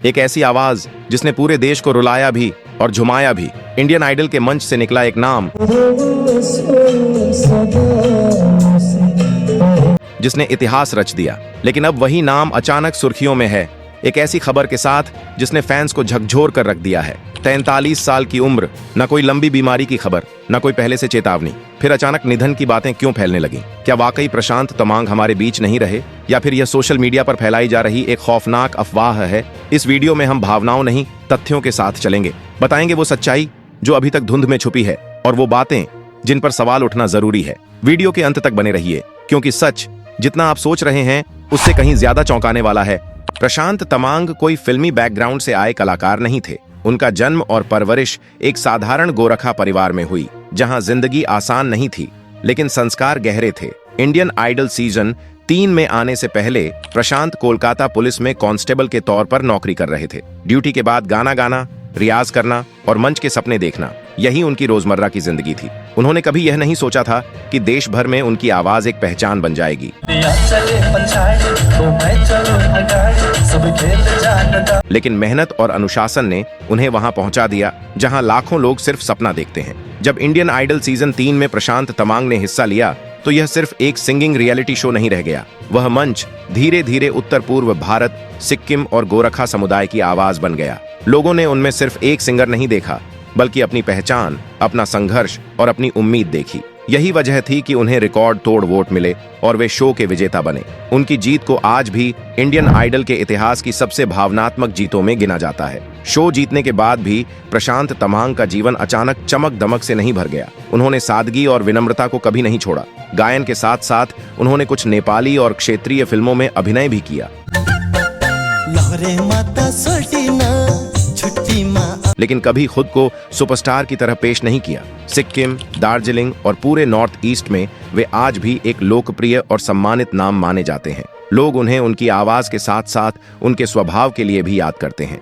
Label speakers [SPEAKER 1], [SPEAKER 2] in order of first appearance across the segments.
[SPEAKER 1] एक ऐसी आवाज जिसने पूरे देश को रुलाया भी और झुमाया भी। इंडियन आइडल के मंच से निकला एक नाम जिसने इतिहास रच दिया, लेकिन अब वही नाम अचानक सुर्खियों में है, एक ऐसी खबर के साथ जिसने फैंस को झकझोर कर रख दिया है। 43 साल की उम्र, न कोई लंबी बीमारी की खबर, न कोई पहले से चेतावनी, फिर अचानक निधन की बातें क्यों फैलने लगी? क्या वाकई प्रशांत तमांग हमारे बीच नहीं रहे, या फिर यह सोशल मीडिया पर फैलाई जा रही एक खौफनाक अफवाह है? इस वीडियो में हम भावनाओं नहीं, तथ्यों के साथ चलेंगे। बताएंगे वो सच्चाई जो अभी तक धुंध में छुपी है, और वो बातें जिन पर सवाल उठना जरूरी है। वीडियो के अंत तक बने रहिए, क्योंकि सच जितना आप सोच रहे हैं उससे कहीं ज्यादा चौंकाने वाला है। प्रशांत तमांग कोई फिल्मी बैकग्राउंड से आए कलाकार नहीं थे। उनका जन्म और परवरिश एक साधारण गोरखा परिवार में हुई, जहां जिंदगी आसान नहीं थी, लेकिन संस्कार गहरे थे। इंडियन आइडल सीजन 3 में आने से पहले प्रशांत कोलकाता पुलिस में कांस्टेबल के तौर पर नौकरी कर रहे थे। ड्यूटी के बाद गाना गाना, रियाज करना और मंच के सपने देखना, यही उनकी रोजमर्रा की जिंदगी थी। उन्होंने कभी यह नहीं सोचा था कि देश भर में उनकी आवाज एक पहचान बन जाएगी। लेकिन मेहनत और अनुशासन ने उन्हें वहां पहुंचा दिया जहां लाखों लोग सिर्फ सपना देखते हैं। जब इंडियन आइडल सीजन 3 में प्रशांत तमांग ने हिस्सा लिया तो यह सिर्फ एक सिंगिंग रियलिटी शो नहीं रह गया। वह मंच धीरे धीरे उत्तर पूर्व भारत, सिक्किम और गोरखा समुदाय की आवाज बन गया। लोगों ने उनमें सिर्फ एक सिंगर नहीं देखा, बल्कि अपनी पहचान, अपना संघर्ष और अपनी उम्मीद देखी। यही वजह थी कि उन्हें रिकॉर्ड तोड़ वोट मिले और वे शो के विजेता बने। उनकी जीत को आज भी इंडियन आइडल के इतिहास की सबसे भावनात्मक जीतों में गिना जाता है। शो जीतने के बाद भी प्रशांत तमांग का जीवन अचानक चमक दमक से नहीं भर गया। उन्होंने सादगी और विनम्रता को कभी नहीं छोड़ा। गायन के साथ साथ उन्होंने कुछ नेपाली और क्षेत्रीय फिल्मों में अभिनय भी किया। लेकिन कभी खुद को सुपरस्टार की तरह पेश नहीं किया। सिक्किम, दार्जिलिंग और पूरे नॉर्थ ईस्ट में वे आज भी एक लोकप्रिय और सम्मानित नाम माने जाते हैं। लोग उन्हें उनकी आवाज के साथ साथ उनके स्वभाव के लिए भी याद करते हैं।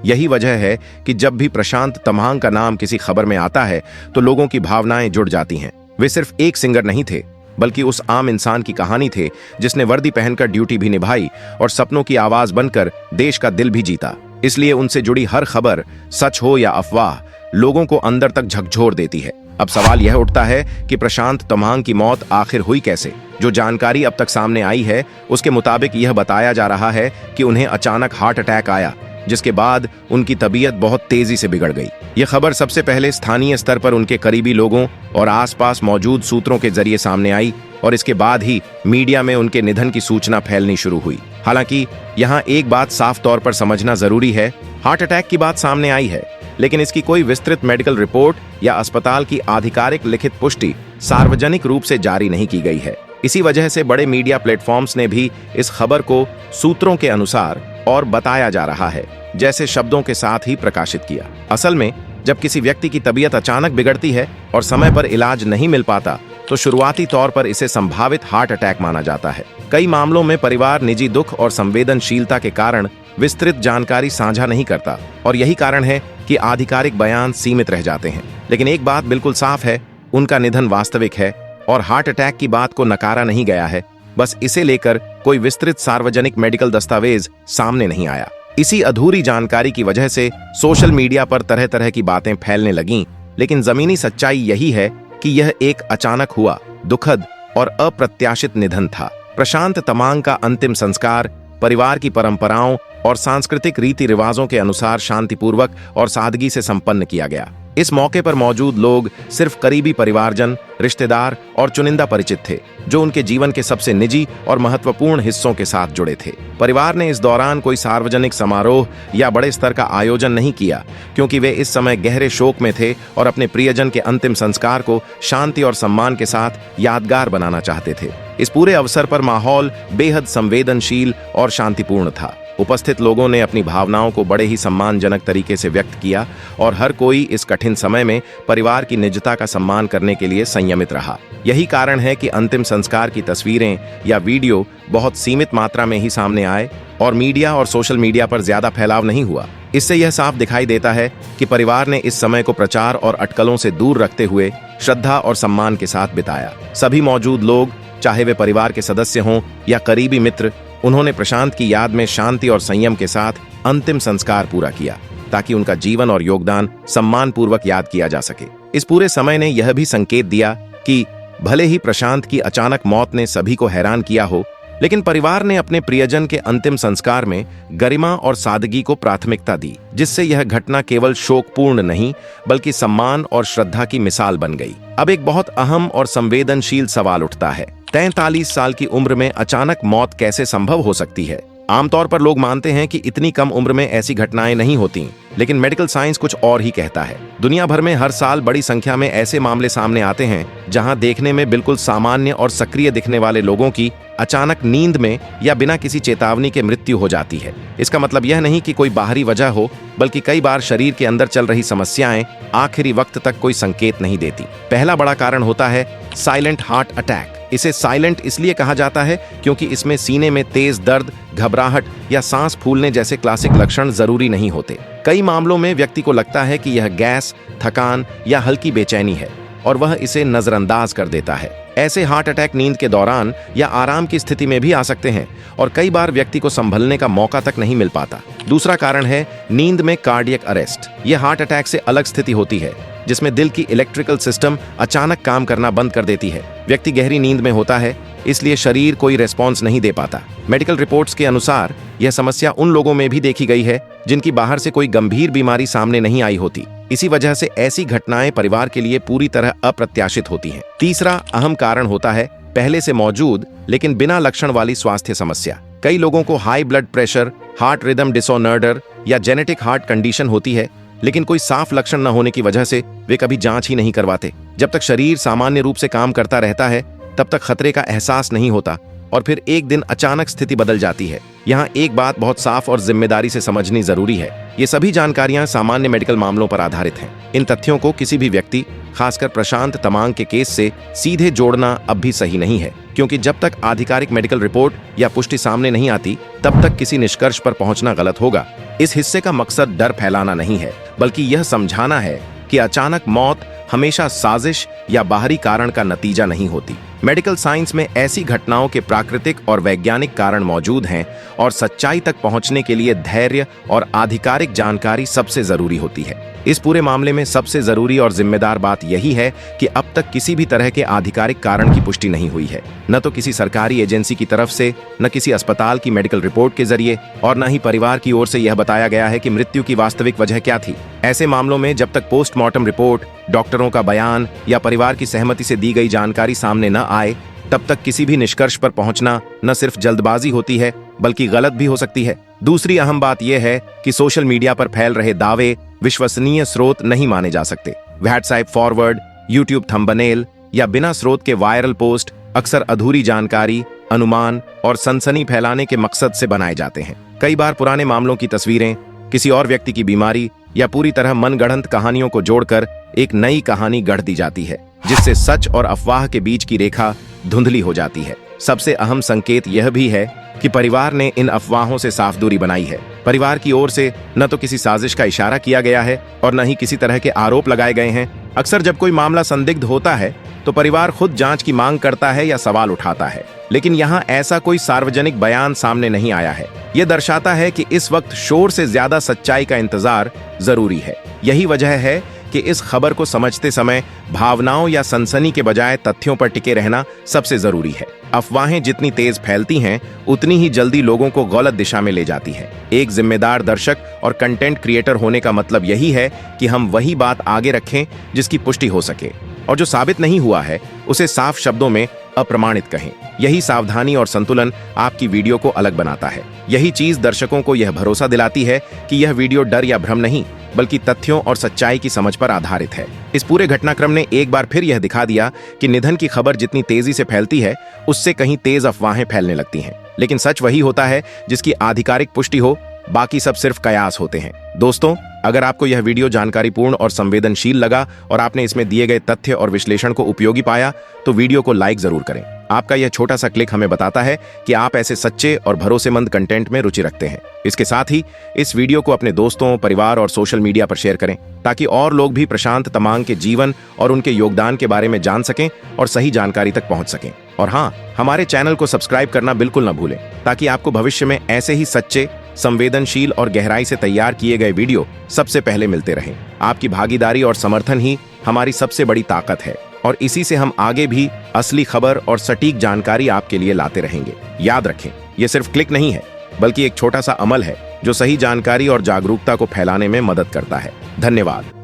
[SPEAKER 1] यही वजह है कि जब भी प्रशांत तमांग का नाम किसी खबर में आता है तो लोगों की भावनाएं जुड़ जाती हैं। वे सिर्फ एक सिंगर नहीं थे, बल्कि उस आम इंसान की कहानी थे जिसने वर्दी पहनकर ड्यूटी भी निभाई और सपनों की आवाज बनकर देश का दिल भी जीता। इसलिए उनसे जुड़ी हर खबर, सच हो या अफवाह, लोगों को अंदर तक झकझोर देती है। अब सवाल यह उठता है कि प्रशांत तमांग की मौत आखिर हुई कैसे? जो जानकारी अब तक सामने आई है उसके मुताबिक यह बताया जा रहा है कि उन्हें अचानक हार्ट अटैक आया, जिसके बाद उनकी तबीयत बहुत तेजी से बिगड़ गई। यह खबर सबसे पहले स्थानीय स्तर पर उनके करीबी लोगों और आसपास मौजूद सूत्रों के जरिए सामने आई, और इसके बाद ही मीडिया में उनके निधन की सूचना फैलनी शुरू हुई। हालांकि यहाँ एक बात साफ तौर पर समझना जरूरी है, हार्ट अटैक की बात सामने आई है, लेकिन इसकी कोई विस्तृत मेडिकल रिपोर्ट या अस्पताल की आधिकारिक लिखित पुष्टि सार्वजनिक रूप से जारी नहीं की गई है। इसी वजह से बड़े मीडिया प्लेटफॉर्म्स ने भी इस खबर को सूत्रों के अनुसार और बताया जा रहा है जैसे शब्दों के साथ ही प्रकाशित किया। असल में जब किसी व्यक्ति की तबीयत अचानक बिगड़ती है और समय पर इलाज नहीं मिल पाता तो शुरुआती तौर पर इसे संभावित हार्ट अटैक माना जाता है। कई मामलों में परिवार निजी दुख और संवेदनशीलता के कारण विस्तृत जानकारी साझा नहीं करता, और यही कारण है कि आधिकारिक बयान सीमित रह जाते हैं। लेकिन एक बात बिल्कुल साफ है, उनका निधन वास्तविक है और हार्ट अटैक की बात को नकारा नहीं गया है। बस इसे लेकर कोई विस्तृत सार्वजनिक मेडिकल दस्तावेज सामने नहीं आया। इसी अधूरी जानकारी की वजह से सोशल मीडिया पर तरह तरह की बातें फैलने लगीं, लेकिन जमीनी सच्चाई यही है कि यह एक अचानक हुआ, दुखद और अप्रत्याशित निधन था। प्रशांत तमांग का अंतिम संस्कार परिवार की परंपराओं और सांस्कृतिक रीति रिवाजों के अनुसार शांतिपूर्वक और सादगी से संपन्न किया गया। इस मौके पर मौजूद लोग सिर्फ करीबी परिवारजन, रिश्तेदार और चुनिंदा परिचित थे, जो उनके जीवन के सबसे निजी और महत्वपूर्ण हिस्सों के साथ जुड़े थे। परिवार ने इस दौरान कोई सार्वजनिक समारोह या बड़े स्तर का आयोजन नहीं किया, क्योंकि वे इस समय गहरे शोक में थे और अपने प्रियजन के अंतिम संस्कार को शांति और सम्मान के साथ यादगार बनाना चाहते थे। इस पूरे अवसर पर माहौल बेहद संवेदनशील और शांतिपूर्ण था। उपस्थित लोगों ने अपनी भावनाओं को बड़े ही सम्मानजनक तरीके से व्यक्त किया, और हर कोई इस कठिन समय में परिवार की निजता का सम्मान करने के लिए संयमित रहा। यही कारण है कि अंतिम संस्कार की तस्वीरें या वीडियो बहुत सीमित मात्रा में ही सामने आए और मीडिया और सोशल मीडिया पर ज्यादा फैलाव नहीं हुआ। इससे यह साफ दिखाई देता है कि परिवार ने इस समय को प्रचार और अटकलों से दूर रखते हुए श्रद्धा और सम्मान के साथ बिताया। सभी मौजूद लोग, चाहे वे परिवार के सदस्य हों या करीबी मित्र, उन्होंने प्रशांत की याद में शांति और संयम के साथ अंतिम संस्कार पूरा किया, ताकि उनका जीवन और योगदान सम्मानपूर्वक याद किया जा सके। इस पूरे समय ने यह भी संकेत दिया कि भले ही प्रशांत की अचानक मौत ने सभी को हैरान किया हो, लेकिन परिवार ने अपने प्रियजन के अंतिम संस्कार में गरिमा और सादगी को प्राथमिकता दी, जिससे यह घटना केवल शोकपूर्ण नहीं बल्कि सम्मान और श्रद्धा की मिसाल बन गई। अब एक बहुत अहम और संवेदनशील सवाल उठता है, 43 साल की उम्र में अचानक मौत कैसे संभव हो सकती है? आमतौर पर लोग मानते हैं कि इतनी कम उम्र में ऐसी घटनाएं नहीं होती, लेकिन मेडिकल साइंस कुछ और ही कहता है। दुनिया भर में हर साल बड़ी संख्या में ऐसे मामले सामने आते हैं जहां देखने में बिल्कुल सामान्य और सक्रिय दिखने वाले लोगों की अचानक नींद में या बिना किसी चेतावनी के मृत्यु हो जाती है। इसका मतलब यह नहीं कि कोई बाहरी वजह हो, बल्कि कई बार शरीर के अंदर चल रही समस्याएं आखिरी वक्त तक कोई संकेत नहीं देती। पहला बड़ा कारण होता है साइलेंट हार्ट अटैक। इसे साइलेंट इसलिए कहा जाता है क्योंकि इसमें सीने में तेज दर्द, घबराहट या सांस फूलने जैसे क्लासिक लक्षण जरूरी नहीं होते। कई मामलों में व्यक्ति को लगता है कि यह गैस, थकान या हल्की बेचैनी है और वह इसे नजरअंदाज कर देता है। ऐसे हार्ट अटैक नींद के दौरान या आराम की स्थिति में भी आ सकते हैं और कई बार व्यक्ति को संभलने का मौका तक नहीं मिल पाता। दूसरा कारण है नींद में कार्डियक अरेस्ट। यह हार्ट अटैक से अलग स्थिति होती है, जिसमें दिल की इलेक्ट्रिकल सिस्टम अचानक काम करना बंद कर देती है। व्यक्ति गहरी नींद में होता है, इसलिए शरीर कोई रेस्पॉन्स नहीं दे पाता। मेडिकल रिपोर्ट्स के अनुसार यह समस्या उन लोगों में भी देखी गई है जिनकी बाहर से कोई गंभीर बीमारी सामने नहीं आई होती। इसी वजह से ऐसी घटनाएं परिवार के लिए पूरी तरह अप्रत्याशित होती हैं। तीसरा अहम कारण होता है पहले से मौजूद लेकिन बिना लक्षण वाली स्वास्थ्य समस्या। कई लोगों को high blood pressure, heart rhythm disorder या जेनेटिक हार्ट कंडीशन होती है, लेकिन कोई साफ लक्षण न होने की वजह से वे कभी जांच ही नहीं करवाते। जब तक शरीर सामान्य रूप से काम करता रहता है, तब तक खतरे का एहसास नहीं होता और फिर एक दिन अचानक स्थिति बदल जाती है। यहाँ एक बात बहुत साफ और जिम्मेदारी से समझनी जरूरी है, ये सभी जानकारियां सामान्य मेडिकल मामलों पर आधारित हैं। इन तथ्यों को किसी भी व्यक्ति, खासकर प्रशांत तमांग के केस से सीधे जोड़ना अब भी सही नहीं है, क्योंकि जब तक आधिकारिक मेडिकल रिपोर्ट या पुष्टि सामने नहीं आती, तब तक किसी निष्कर्ष पर पहुंचना गलत होगा। इस हिस्से का मकसद डर फैलाना नहीं है, बल्कि यह समझाना है कि अचानक मौत हमेशा साजिश या बाहरी कारण का नतीजा नहीं होती। मेडिकल साइंस में ऐसी घटनाओं के प्राकृतिक और वैज्ञानिक कारण मौजूद हैं और सच्चाई तक पहुंचने के लिए धैर्य और आधिकारिक जानकारी सबसे जरूरी होती है। इस पूरे मामले में सबसे जरूरी और जिम्मेदार बात यही है कि अब तक किसी भी तरह के आधिकारिक कारण की पुष्टि नहीं हुई है, न तो किसी सरकारी एजेंसी की तरफ से, न किसी अस्पताल की मेडिकल रिपोर्ट के जरिए, और न ही परिवार की ओर से यह बताया गया है कि मृत्यु की वास्तविक वजह क्या थी। ऐसे मामलों में जब तक पोस्टमार्टम रिपोर्ट, डॉक्टरों का बयान या परिवार की सहमति से दी गई जानकारी सामने न आए, तब तक किसी भी निष्कर्ष पर पहुंचना न सिर्फ जल्दबाजी होती है बल्कि गलत भी हो सकती है। दूसरी अहम बात यह है कि सोशल मीडिया पर फैल रहे दावे विश्वसनीय स्रोत नहीं माने जा सकते। व्हाट्सएप फॉरवर्ड, यूट्यूब थंबनेल या बिना स्रोत के वायरल पोस्ट अक्सर अधूरी जानकारी, अनुमान और सनसनी फैलाने के मकसद से बनाए जाते हैं। कई बार पुराने मामलों की तस्वीरें, किसी और व्यक्ति की बीमारी या पूरी तरह मनगढ़ंत कहानियों को जोड़कर एक नई कहानी गढ़ दी जाती है, जिससे सच और अफवाह के बीच की रेखा धुंधली हो जाती है। सबसे अहम संकेत यह भी है कि परिवार ने इन अफवाहों से साफ दूरी बनाई है। परिवार की ओर से न तो किसी साजिश का इशारा किया गया है और न ही किसी तरह के आरोप लगाए गए हैं। अक्सर जब कोई मामला संदिग्ध होता है तो परिवार खुद जांच की मांग करता है या सवाल उठाता है, लेकिन यहाँ ऐसा कोई सार्वजनिक बयान सामने नहीं आया है। यह दर्शाता है कि इस वक्त शोर से ज्यादा सच्चाई का इंतजार जरूरी है। यही वजह है कि इस खबर को समझते समय भावनाओं या सनसनी के बजाय तथ्यों पर टिके रहना सबसे जरूरी है। अफवाहें जितनी तेज फैलती हैं, उतनी ही जल्दी लोगों को गलत दिशा में ले जाती हैं। एक जिम्मेदार दर्शक और कंटेंट क्रिएटर होने का मतलब यही है कि हम वही बात आगे रखें जिसकी पुष्टि हो सके, और जो साबित नहीं हुआ है उसे साफ शब्दों में अप्रमाणित कहें। यही सावधानी और संतुलन आपकी वीडियो को अलग बनाता है। यही चीज दर्शकों को यह भरोसा दिलाती है कि यह वीडियो डर या भ्रम नहीं, बल्कि तथ्यों और सच्चाई की समझ पर आधारित है। इस पूरे घटनाक्रम ने एक बार फिर यह दिखा दिया कि निधन की खबर जितनी तेजी से फैलती है, उससे कहीं तेज अफवाहें फैलने लगती हैं। लेकिन सच वही होता है जिसकी आधिकारिक पुष्टि हो, बाकी सब सिर्फ कयास होते हैं। दोस्तों, अगर आपको यह वीडियो जानकारीपूर्ण और संवेदनशील लगा और आपने इसमें दिए गए तथ्य और विश्लेषण को उपयोगी पाया, तो वीडियो को लाइक जरूर करें। आपका यह छोटा सा क्लिक हमें बताता है कि आप ऐसे सच्चे और भरोसेमंद कंटेंट में रुचि रखते हैं। इसके साथ ही इस वीडियो को अपने दोस्तों, परिवार और सोशल मीडिया पर शेयर करें, ताकि और लोग भी प्रशांत तमांग के जीवन और उनके योगदान के बारे में जान सकें और सही जानकारी तक पहुंच सकें। और हाँ, हमारे चैनल को सब्सक्राइब करना बिल्कुल ना भूलें, ताकि आपको भविष्य में ऐसे ही सच्चे, संवेदनशील और गहराई से तैयार किए गए वीडियो सबसे पहले मिलते रहें। आपकी भागीदारी और समर्थन ही हमारी सबसे बड़ी ताकत है, और इसी से हम आगे भी असली खबर और सटीक जानकारी आपके लिए लाते रहेंगे। याद रखें, ये सिर्फ क्लिक नहीं है, बल्कि एक छोटा सा अमल है जो सही जानकारी और जागरूकता को फैलाने में मदद करता है। धन्यवाद।